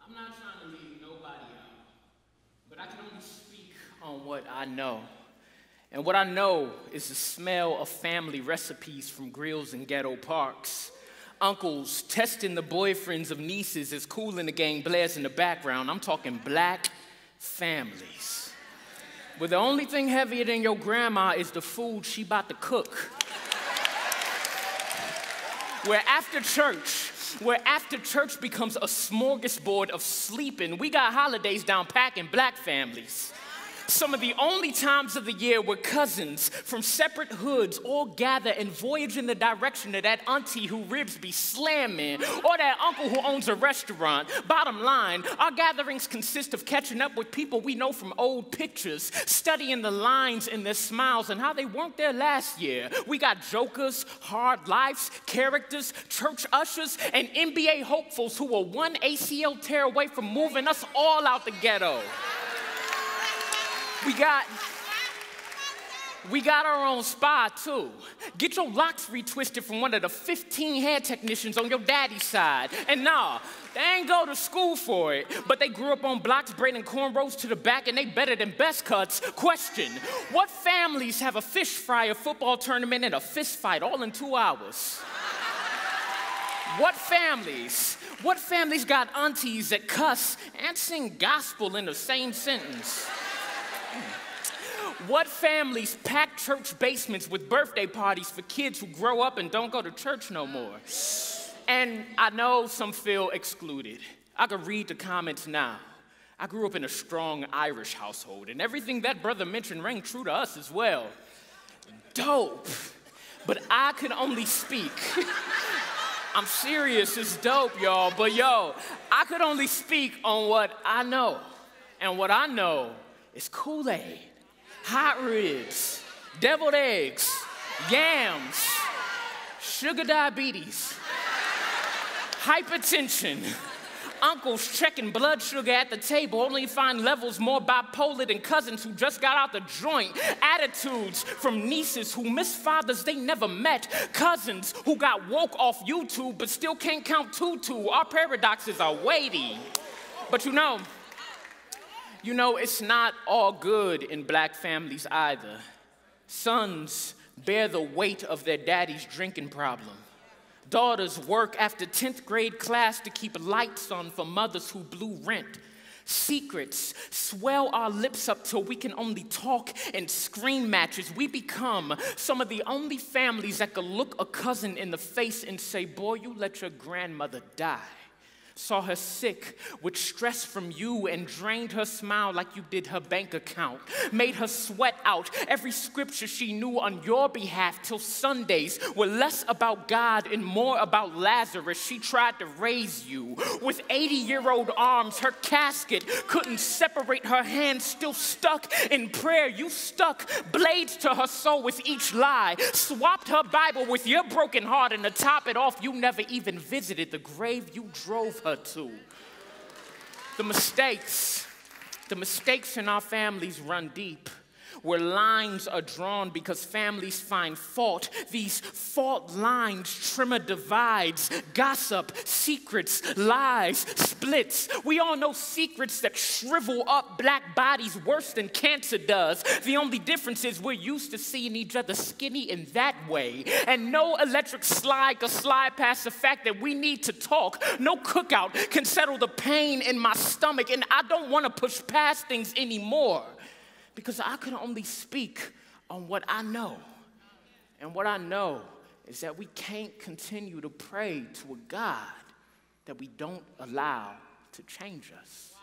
I'm not trying to leave nobody out, but I can only speak on what I know. And what I know is the smell of family recipes from grills and ghetto parks. Uncles testing the boyfriends of nieces as Cool in the Gang blares in the background. I'm talking black families. Where the only thing heavier than your grandma is the food she about to cook. Where after church becomes a smorgasbord of sleeping, we got holidays down packed in black families. Some of the only times of the year where cousins from separate hoods all gather and voyage in the direction of that auntie who ribs be slamming, or that uncle who owns a restaurant. Bottom line, our gatherings consist of catching up with people we know from old pictures, studying the lines in their smiles and how they weren't there last year. We got jokers, hard lives, characters, church ushers, and NBA hopefuls who are one ACL tear away from moving us all out the ghetto. We got our own spa, too. Get your locks retwisted from one of the 15 hair technicians on your daddy's side. And nah, they ain't go to school for it, but they grew up on blocks braiding cornrows to the back, and they better than best cuts. Question, what families have a fish fry, a football tournament, and a fist fight all in 2 hours? What families got aunties that cuss and sing gospel in the same sentence? What families pack church basements with birthday parties for kids who grow up and don't go to church no more? And I know some feel excluded. I could read the comments now. I grew up in a strong Irish household, and everything that brother mentioned rang true to us as well. Dope. But I could only speak. I'm serious, it's dope, y'all. But yo, I could only speak on what I know. And what I know is Kool-Aid, hot ribs, deviled eggs, yams, sugar diabetes, hypertension, uncles checking blood sugar at the table only to find levels more bipolar than cousins who just got out the joint, attitudes from nieces who miss fathers they never met, cousins who got woke off YouTube but still can't count tutu. Our paradoxes are weighty. But you know, it's not all good in black families either. Sons bear the weight of their daddy's drinking problem. Daughters work after 10th grade class to keep lights on for mothers who blew rent. Secrets swell our lips up till we can only talk in scream matches. We become some of the only families that could look a cousin in the face and say, boy, you let your grandmother die. Saw her sick with stress from you and drained her smile like you did her bank account. Made her sweat out every scripture she knew on your behalf till Sundays were less about God and more about Lazarus. She tried to raise you with 80-year-old arms. Her casket couldn't separate her hands, still stuck in prayer. You stuck blades to her soul with each lie. Swapped her Bible with your broken heart, and to top it off, you never even visited the grave you drove her to. The mistakes in our families run deep, where lines are drawn because families find fault. These fault lines trimmer divides, gossip, secrets, lies, splits. We all know secrets that shrivel up black bodies worse than cancer does. The only difference is we're used to seeing each other skinny in that way. And no electric slide can slide past the fact that we need to talk. No cookout can settle the pain in my stomach, and I don't want to push past things anymore. Because I can only speak on what I know. And what I know is that we can't continue to pray to a God that we don't allow to change us.